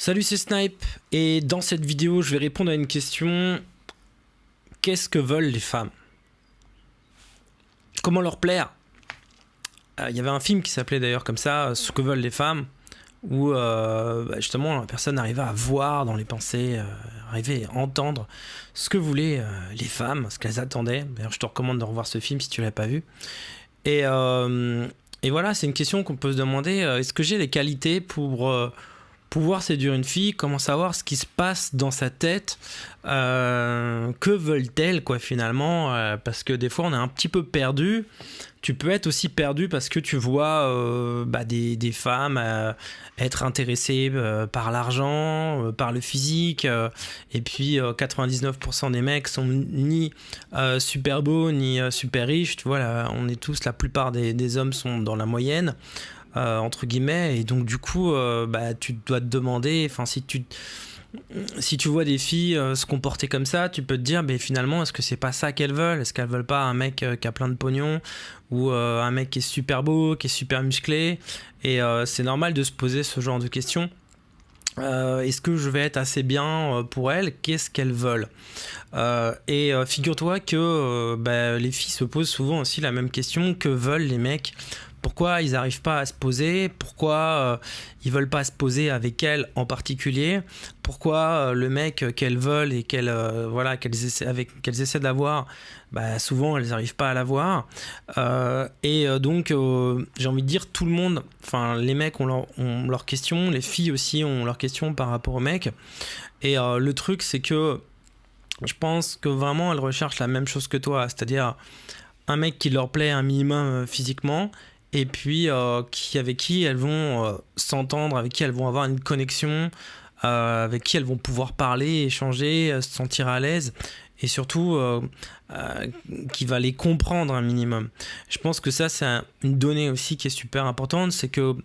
Salut, c'est Snipe, et dans cette vidéo, je vais répondre à une question. Qu'est-ce que veulent les femmes? Comment leur plaire? Il y avait un film qui s'appelait d'ailleurs comme ça, Ce que veulent les femmes, où justement la personne arrivait à voir dans les pensées, arrivait à entendre ce que voulaient les femmes, ce qu'elles attendaient. D'ailleurs, je te recommande de revoir ce film si tu l'as pas vu. Et voilà, c'est une question qu'on peut se demander, est-ce que j'ai les qualités pour pouvoir séduire une fille? Comment savoir ce qui se passe dans sa tête? Que veulent-elles, quoi, finalement? Parce que des fois, on est un petit peu perdu. Tu peux être aussi perdu parce que tu vois des femmes être intéressées par l'argent, par le physique, et puis 99% des mecs sont ni super beaux ni super riches. Tu vois, là, on est tous, la plupart des hommes sont dans la moyenne. Entre guillemets, et donc du coup tu dois te demander, enfin si tu vois des filles se comporter comme ça, tu peux te dire finalement, est-ce que c'est pas ça qu'elles veulent? Est-ce qu'elles veulent pas un mec qui a plein de pognon, ou un mec qui est super beau, qui est super musclé? Et c'est normal de se poser ce genre de questions. Est-ce que je vais être assez bien pour elles? Qu'est-ce qu'elles veulent? Figure-toi que les filles se posent souvent aussi la même question: que veulent les mecs? Pourquoi ils n'arrivent pas à se poser? Pourquoi ils veulent pas se poser avec elles en particulier? Pourquoi le mec qu'elles veulent et qu'elles essaient d'avoir, souvent elles n'arrivent pas à l'avoir? Donc j'ai envie de dire, tout le monde, enfin les mecs ont leurs questions, les filles aussi ont leurs questions par rapport aux mecs. Et le truc, c'est que je pense que vraiment elles recherchent la même chose que toi, c'est-à-dire un mec qui leur plaît un minimum physiquement, et puis avec qui elles vont s'entendre, avec qui elles vont avoir une connexion, avec qui elles vont pouvoir parler, échanger, se sentir à l'aise, et surtout qui va les comprendre un minimum. Je pense que ça, c'est une donnée aussi qui est super importante, c'est que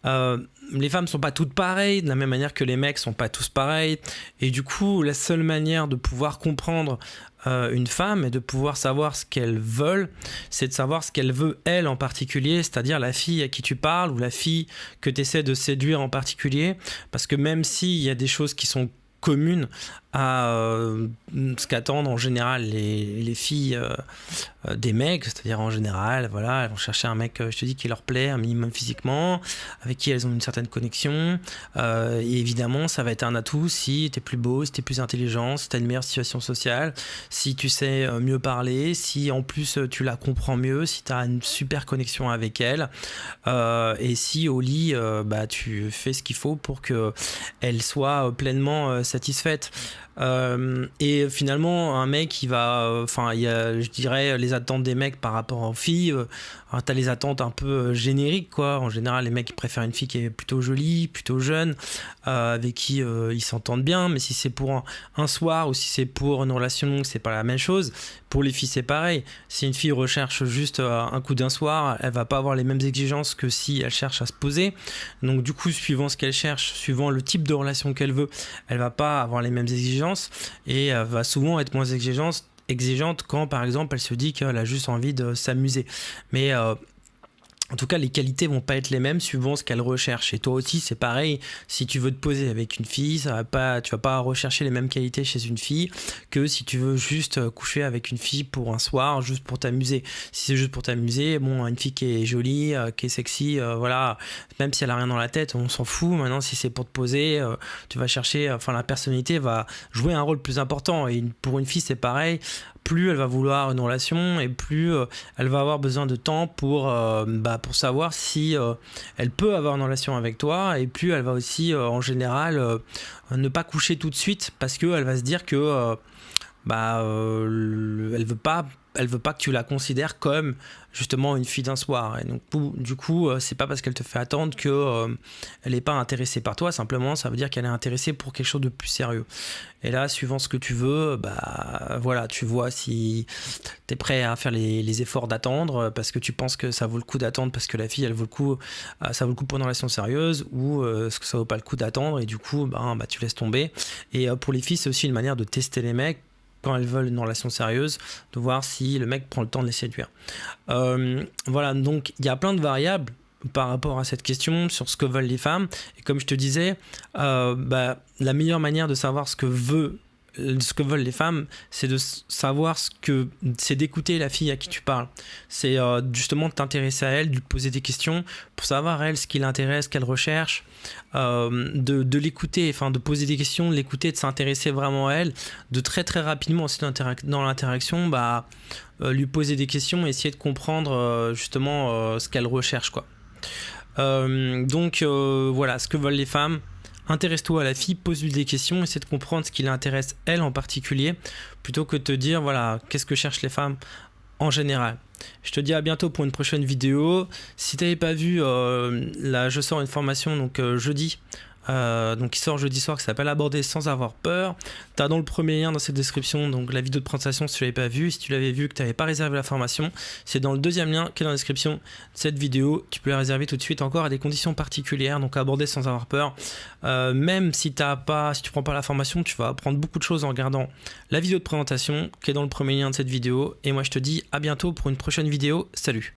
les femmes sont pas toutes pareilles, de la même manière que les mecs sont pas tous pareils, et du coup la seule manière de pouvoir comprendre une femme et de pouvoir savoir ce qu'elle veut, c'est de savoir ce qu'elle veut elle en particulier, c'est-à-dire la fille à qui tu parles ou la fille que tu essaies de séduire en particulier. Parce que même s'il y a des choses qui sont communes à ce qu'attendent en général les filles des mecs, c'est-à-dire en général, voilà, elles vont chercher un mec, je te dis, qui leur plaît un minimum physiquement, avec qui elles ont une certaine connexion, et évidemment ça va être un atout si t'es plus beau, si t'es plus intelligent, si t'as une meilleure situation sociale, si tu sais mieux parler, si en plus tu la comprends mieux, si t'as une super connexion avec elle, et si au lit tu fais ce qu'il faut pour que elle soit pleinement satisfaite. Et finalement, un mec, il va, il y a, je dirais, les attentes des mecs par rapport aux filles. T'as les attentes un peu génériques, quoi. En général, les mecs, ils préfèrent une fille qui est plutôt jolie, plutôt jeune, avec qui ils s'entendent bien. Mais si c'est pour un soir ou si c'est pour une relation longue, c'est pas la même chose. Pour les filles, c'est pareil. Si une fille recherche juste un coup d'un soir, elle va pas avoir les mêmes exigences que si elle cherche à se poser. Donc du coup, suivant ce qu'elle cherche, suivant le type de relation qu'elle veut, elle va pas avoir les mêmes exigences, et va souvent être moins exigeante quand par exemple elle se dit qu'elle a juste envie de s'amuser. Mais en tout cas, les qualités vont pas être les mêmes suivant ce qu'elle recherche. Et toi aussi, c'est pareil. Si tu veux te poser avec une fille, tu vas pas rechercher les mêmes qualités chez une fille que si tu veux juste coucher avec une fille pour un soir, juste pour t'amuser. Si c'est juste pour t'amuser, bon, une fille qui est jolie, qui est sexy, voilà, même si elle a rien dans la tête, on s'en fout. Maintenant, si c'est pour te poser, tu vas chercher, la personnalité va jouer un rôle plus important. Et pour une fille, c'est pareil. Plus elle va vouloir une relation, et plus elle va avoir besoin de temps pour savoir si elle peut avoir une relation avec toi, et plus elle va aussi en général ne pas coucher tout de suite, parce qu'elle va se dire que elle veut pas que tu la considères comme justement une fille d'un soir. Et donc du coup c'est pas parce qu'elle te fait attendre que elle est pas intéressée par toi, simplement ça veut dire qu'elle est intéressée pour quelque chose de plus sérieux. Et là, suivant ce que tu veux, voilà, tu vois si t'es prêt à faire les efforts d'attendre parce que tu penses que ça vaut le coup d'attendre, parce que la fille, elle vaut le coup, ça vaut le coup pour une relation sérieuse, ou est-ce que ça vaut pas le coup d'attendre, et du coup tu laisses tomber. Et pour les filles, c'est aussi une manière de tester les mecs quand elles veulent une relation sérieuse, de voir si le mec prend le temps de les séduire. Voilà, donc il y a plein de variables. par rapport à cette question sur ce que veulent les femmes. Et comme je te disais, la meilleure manière de savoir ce que veulent les femmes, c'est de savoir c'est d'écouter la fille à qui tu parles. C'est justement de t'intéresser à elle, de lui poser des questions pour savoir elle ce qui l'intéresse, ce qu'elle recherche, de l'écouter, enfin de poser des questions, de l'écouter, de s'intéresser vraiment à elle, de très très rapidement aussi dans l'interaction, lui poser des questions et essayer de comprendre justement ce qu'elle recherche, quoi. Voilà, ce que veulent les femmes. Intéresse-toi à la fille, pose-lui des questions, essaie de comprendre ce qui l'intéresse elle en particulier, plutôt que de te dire voilà, qu'est-ce que cherchent les femmes en général. Je te dis à bientôt pour une prochaine vidéo. Si tu n'avais pas vu, là je sors une formation donc jeudi. Qui sort jeudi soir, qui s'appelle Aborder sans avoir peur. Tu as dans le premier lien dans cette description donc la vidéo de présentation si tu l'avais pas vu. Si tu l'avais vu que tu n'avais pas réservé la formation, c'est dans le deuxième lien qui est dans la description de cette vidéo. Tu peux la réserver tout de suite encore à des conditions particulières, donc aborder sans avoir peur. Même si tu prends pas la formation, tu vas apprendre beaucoup de choses en regardant la vidéo de présentation qui est dans le premier lien de cette vidéo. Et moi je te dis à bientôt pour une prochaine vidéo. Salut!